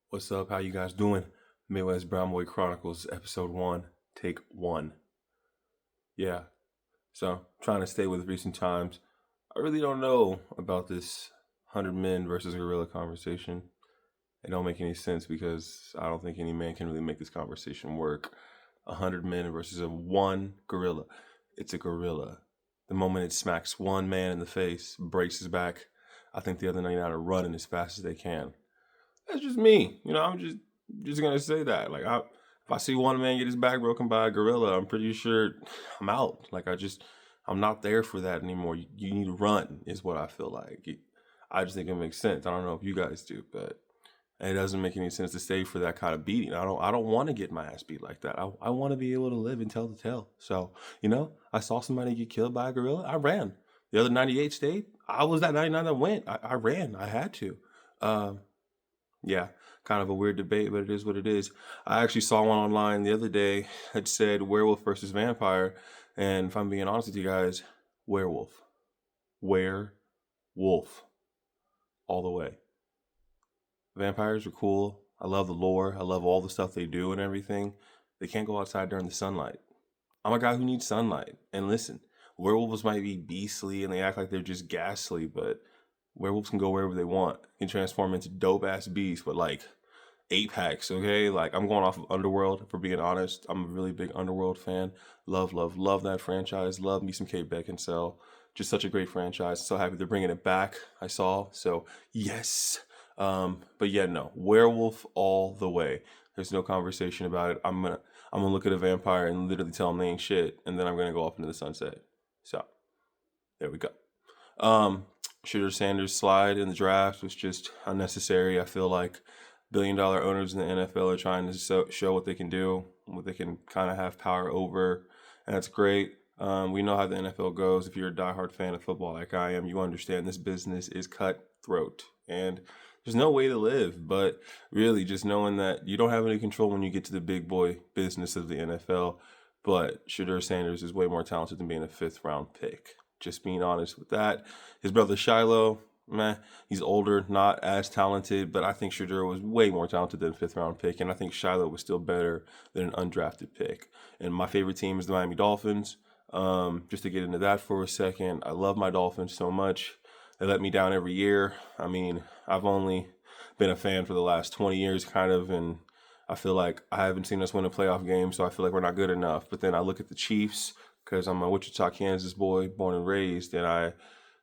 What's up? How you guys doing? Midwest Brown Boy Chronicles, episode 1, take 1. Yeah, so trying to stay with recent times. I really don't know about this 100 men versus gorilla conversation. It don't make any sense because I don't think any man can really make this conversation work. 100 men versus a one gorilla. It's a gorilla. The moment it smacks one man in the face, breaks his back, I think the other 99 are running as fast as they can. That's just me. I'm just gonna say that. If I see one man get his back broken by a gorilla, I'm pretty sure I'm out. I'm not there for that anymore. You need to run, is what I feel like. I just think it makes sense. I don't know if you guys do, but it doesn't make any sense to stay for that kind of beating. I don't want to get my ass beat like that. I want to be able to live and tell the tale. So, I saw somebody get killed by a gorilla. I ran. The other 98 stayed. I was that 99 that went. I ran. I had to. Um, yeah, kind of a weird debate, but it is what it is. I actually saw one online the other day that said werewolf versus vampire. And if I'm being honest with you guys, werewolf. Werewolf. All the way. Vampires are cool. I love the lore. I love all the stuff they do and everything. They can't go outside during the sunlight. I'm a guy who needs sunlight. And listen, werewolves might be beastly and they act like they're just ghastly, but werewolves can go wherever they want. Can transform into dope ass beasts with like 8 packs, okay? Like I'm going off of Underworld, for being honest. I'm a really big Underworld fan. Love that franchise. Love me some Kate Beckinsale. Just such a great franchise. So happy they're bringing it back. I saw. So yes. But yeah, no. Werewolf all the way. There's no conversation about it. I'm gonna look at a vampire and literally tell him they ain't shit, and then I'm gonna go off into the sunset. So there we go. Um, Shooter Sanders' slide in the draft was just unnecessary. I feel like billion-dollar owners in the NFL are trying to show what they can do, what they can kind of have power over, and that's great. We know how the NFL goes. If you're a diehard fan of football like I am, you understand this business is cutthroat, and there's no way to live. But really, just knowing that you don't have any control when you get to the big boy business of the NFL. But Shooter Sanders is way more talented than being a fifth-round pick. Just being honest with that. His brother Shiloh, meh, he's older, not as talented, but I think Shadur was way more talented than a fifth round pick, and I think Shiloh was still better than an undrafted pick. And my favorite team is the Miami Dolphins. Just to get into that for a second, I love my Dolphins so much. They let me down every year. I mean, I've only been a fan for the last 20 years, kind of, and I feel like I haven't seen us win a playoff game, so I feel like we're not good enough. But then I look at the Chiefs, because I'm a Wichita, Kansas boy, born and raised, and I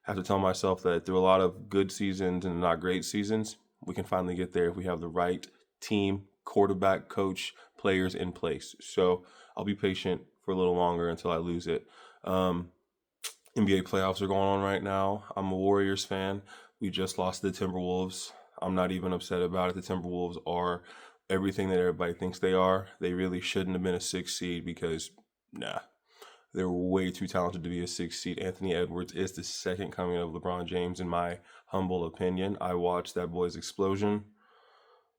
have to tell myself that through a lot of good seasons and not great seasons, we can finally get there if we have the right team, quarterback, coach, players in place. So I'll be patient for a little longer until I lose it. NBA playoffs are going on right now. I'm a Warriors fan. We just lost to the Timberwolves. I'm not even upset about it. The Timberwolves are everything that everybody thinks they are. They really shouldn't have been a 6 seed because, nah, they're way too talented to be a 6 seed. Anthony Edwards is the second coming of LeBron James, in my humble opinion. I watched that boy's explosion.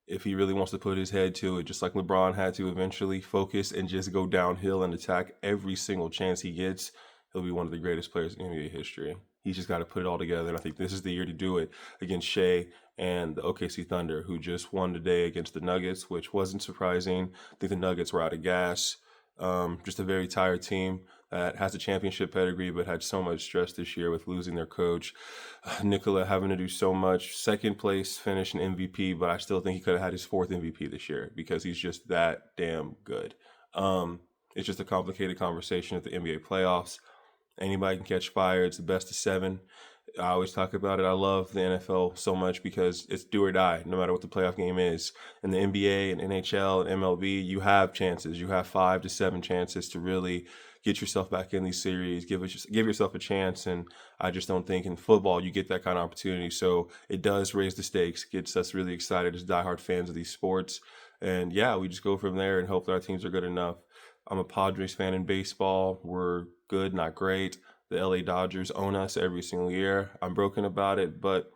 If he really wants to put his head to it, just like LeBron had to eventually focus and just go downhill and attack every single chance he gets, he'll be one of the greatest players in NBA history. He's just got to put it all together, and I think this is the year to do it against Shea and the OKC Thunder, who just won today against the Nuggets, which wasn't surprising. I think the Nuggets were out of gas. Just a very tired team that has a championship pedigree, but had so much stress this year with losing their coach. Nikola having to do so much. Second place finish in MVP, but I still think he could have had his fourth MVP this year because he's just that damn good. It's just a complicated conversation at the NBA playoffs. Anybody can catch fire. It's the best of 7. I always talk about it. I love the NFL so much because it's do or die, no matter what the playoff game is. In the NBA and NHL and MLB, you have chances. You have 5 to 7 chances to really get yourself back in these series, give yourself a chance. And I just don't think in football you get that kind of opportunity. So it does raise the stakes, gets us really excited as diehard fans of these sports. And yeah, we just go from there and hope that our teams are good enough. I'm a Padres fan in baseball. We're good, not great. The LA Dodgers own us every single year. I'm broken about it, but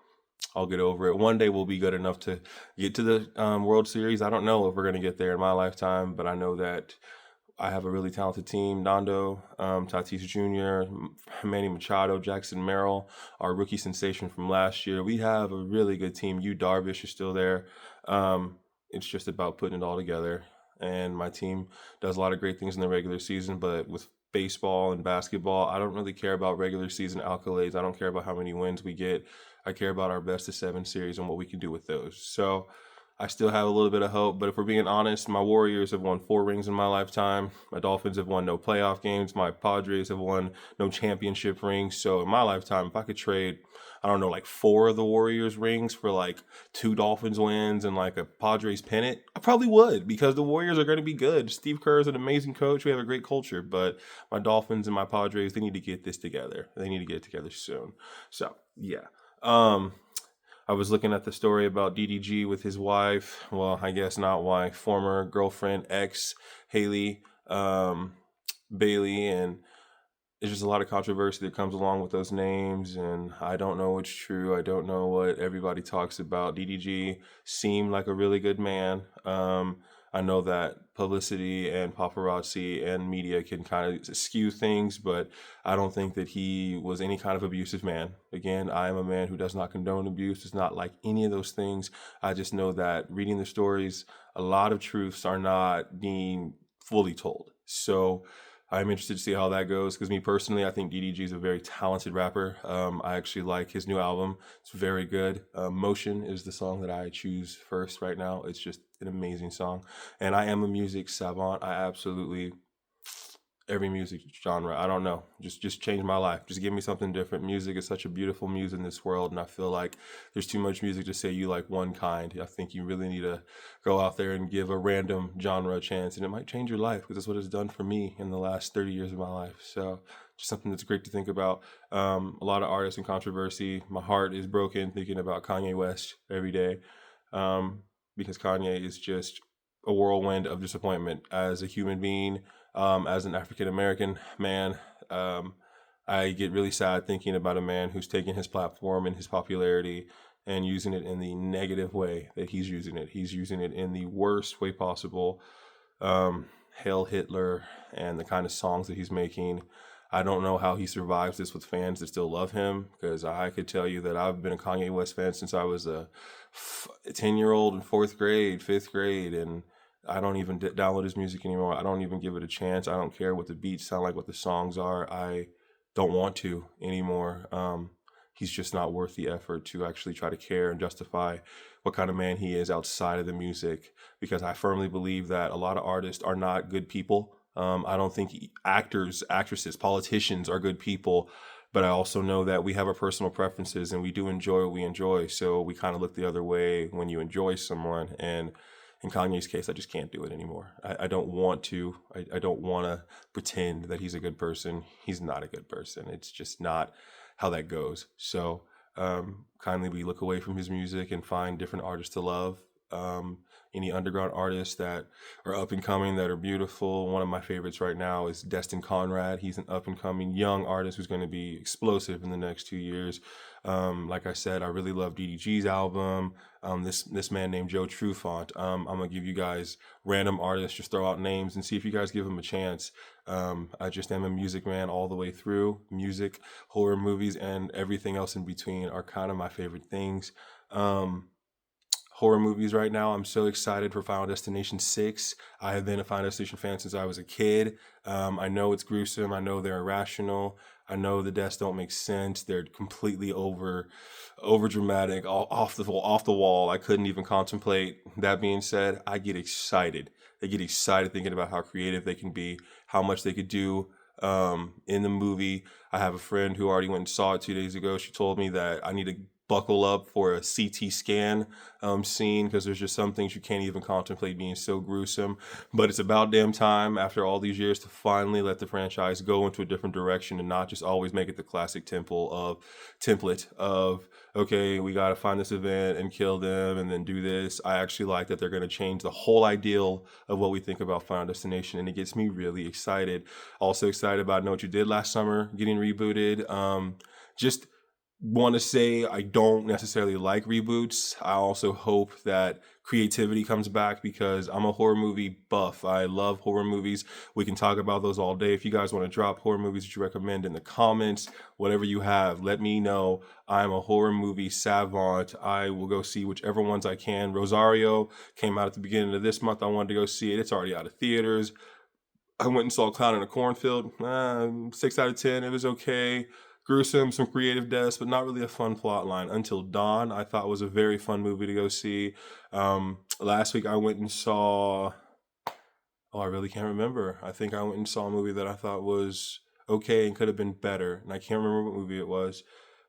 I'll get over it. One day we'll be good enough to get to the World Series. I don't know if we're going to get there in my lifetime, but I know that I have a really talented team. Nando, Tatis Jr., Manny Machado, Jackson Merrill, our rookie sensation from last year. We have a really good team. Yu Darvish is still there. It's just about putting it all together. And my team does a lot of great things in the regular season, but with baseball and basketball, I don't really care about regular season accolades. I don't care about how many wins we get. I care about our best of 7 series and what we can do with those. So I still have a little bit of hope, but if we're being honest, my Warriors have won 4 rings in my lifetime. My Dolphins have won no playoff games. My Padres have won no championship rings. So in my lifetime, if I could trade, I don't know, like 4 of the Warriors rings for like 2 Dolphins wins and like a Padres pennant, I probably would, because the Warriors are going to be good. Steve Kerr is an amazing coach. We have a great culture, but my Dolphins and my Padres, they need to get this together. They need to get it together soon. So yeah. I was looking at the story about DDG with his wife. Well, I guess not wife, former girlfriend, ex Haley Bailey, and there's just a lot of controversy that comes along with those names, and I don't know what's true. I don't know what everybody talks about. DDG seemed like a really good man. I know that publicity and paparazzi and media can kind of skew things, but I don't think that he was any kind of abusive man. Again, I am a man who does not condone abuse. It's not like any of those things. I just know that reading the stories, a lot of truths are not being fully told. So I'm interested to see how that goes, because me personally, I think DDG is a very talented rapper. I actually like his new album. It's very good. Motion is the song that I choose first right now. It's just an amazing song. And I am a music savant. I absolutely, every music genre, I don't know, just changed my life. Just give me something different. Music is such a beautiful muse in this world, and I feel like there's too much music to say you like one kind. I think you really need to go out there and give a random genre a chance, and it might change your life, because that's what it's done for me in the last 30 years of my life. So just something that's great to think about. A lot of artists and controversy. My heart is broken thinking about Kanye West every day, because Kanye is just a whirlwind of disappointment as a human being. As an African American man, I get really sad thinking about a man who's taking his platform and his popularity and using it in the negative way that he's using it. He's using it in the worst way possible. Hail Hitler and the kind of songs that he's making. I don't know how he survives this with fans that still love him, because I could tell you that I've been a Kanye West fan since I was a 10-year-old in 4th grade, 5th grade, and I don't even download his music anymore. I don't even give it a chance. I don't care what the beats sound like, what the songs are. I don't want to anymore. He's just not worth the effort to actually try to care and justify what kind of man he is outside of the music, because I firmly believe that a lot of artists are not good people. I don't think actors, actresses, politicians are good people, but I also know that we have our personal preferences and we do enjoy what we enjoy. So we kind of look the other way when you enjoy someone. And in Kanye's case, I just can't do it anymore. I don't want to. I don't want to pretend that he's a good person. He's not a good person. It's just not how that goes. So kindly we look away from his music and find different artists to love. Any underground artists that are up and coming that are beautiful. One of my favorites right now is Destin Conrad. He's an up and coming young artist who's going to be explosive in the next 2 years. Like I said, I really love DDG's album. This man named Joe Trufant. I'm gonna give you guys random artists, just throw out names and see if you guys give them a chance. I just am a music man all the way through. Music, horror movies, and everything else in between are kind of my favorite things. Horror movies right now, I'm so excited for Final Destination 6. I have been a Final Destination fan since I was a kid. I know it's gruesome. I know they're irrational. I know the deaths don't make sense. They're completely over dramatic, off the wall. I couldn't even contemplate. That being said, I get excited. They get excited thinking about how creative they can be, how much they could do in the movie. I have a friend who already went and saw it 2 days ago. She told me that I need to buckle up for a CT scan scene, because there's just some things you can't even contemplate being so gruesome. But it's about damn time after all these years to finally let the franchise go into a different direction and not just always make it the classic template of okay, we got to find this event and kill them and then do this. I actually like that they're going to change the whole ideal of what we think about Final Destination, and it gets me really excited. Also excited about Know What You Did Last Summer getting rebooted. Just want to say I don't necessarily like reboots. I also hope that creativity comes back because I'm a horror movie buff. I love horror movies. We can talk about those all day. If you guys want to drop horror movies that you recommend in the comments, whatever you have, let me know. I'm a horror movie savant. I will go see whichever ones I can. Rosario came out at the beginning of this month. I wanted to go see it. It's already out of theaters. I went and saw Clown in a Cornfield. 6 out of 10. It was okay. Gruesome, some creative deaths, but not really a fun plot line. Until Dawn, I thought was a very fun movie to go see. Last week I went and saw... Oh, I really can't remember. I think I went and saw a movie that I thought was okay and could have been better. And I can't remember what movie it was.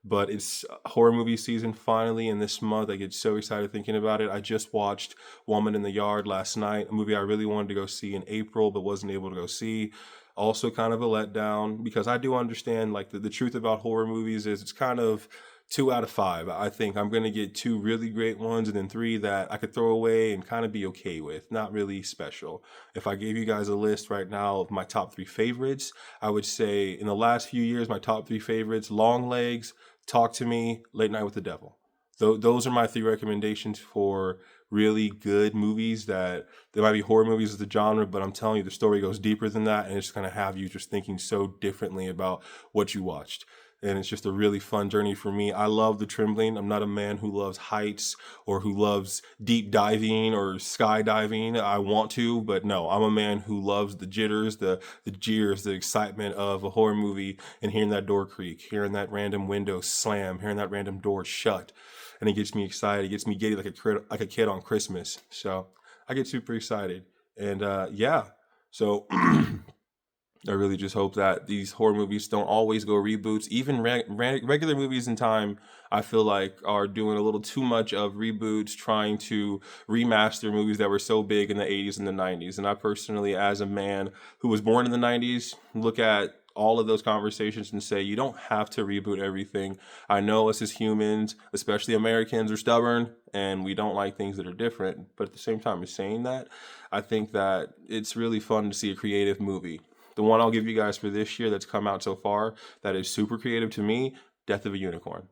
But it's horror movie season finally, and this month I get so excited thinking about it. I just watched Woman in the Yard last night, a movie I really wanted to go see in April but wasn't able to go see. Also kind of a letdown because I do understand like the truth about horror movies is it's kind of 2 out of 5. I think I'm going to get 2 really great ones and then 3 that I could throw away and kind of be okay with. Not really special. If I gave you guys a list right now of my top 3 favorites, I would say in the last few years, my top 3 favorites, Long Legs, Talk to Me, Late Night with the Devil. Those are my 3 recommendations for really good movies that they might be horror movies as the genre, but I'm telling you, the story goes deeper than that, and it's going to have you just thinking so differently about what you watched. And it's just a really fun journey for me. I love the trembling. I'm not a man who loves heights or who loves deep diving or skydiving. I want to, but no, I'm a man who loves the jitters, the jeers, the excitement of a horror movie and hearing that door creak, hearing that random window slam, hearing that random door shut. And it gets me excited. It gets me giddy like a kid on Christmas. So I get super excited. And yeah, so... I really just hope that these horror movies don't always go reboots. Even regular movies in time, I feel like are doing a little too much of reboots, trying to remaster movies that were so big in the 80s and the 90s. And I personally, as a man who was born in the 90s, look at all of those conversations and say, you don't have to reboot everything. I know us as humans, especially Americans, are stubborn and we don't like things that are different. But at the same time as saying that, I think that it's really fun to see a creative movie. The one I'll give you guys for this year that's come out so far that is super creative to me, Death of a Unicorn.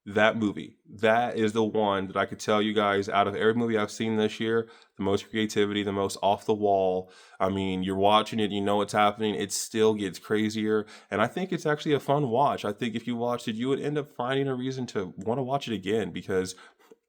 That movie, that is the one that I could tell you guys out of every movie I've seen this year, the most creativity, the most off the wall. I mean, you're watching it, you know what's happening. It still gets crazier. And I think it's actually a fun watch. I think if you watched it, you would end up finding a reason to want to watch it again because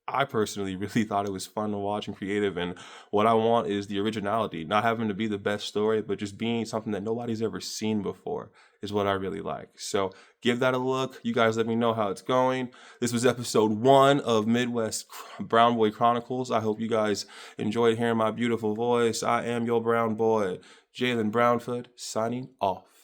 I personally really thought it was fun to watch and creative, and what I want is the originality, not having to be the best story, but just being something that nobody's ever seen before is what I really like. So give that a look. You guys let me know how it's going. This was episode 1 of Midwest Brown Boy Chronicles. I hope you guys enjoyed hearing my beautiful voice. I am your brown boy, Jalen Brownfoot, signing off.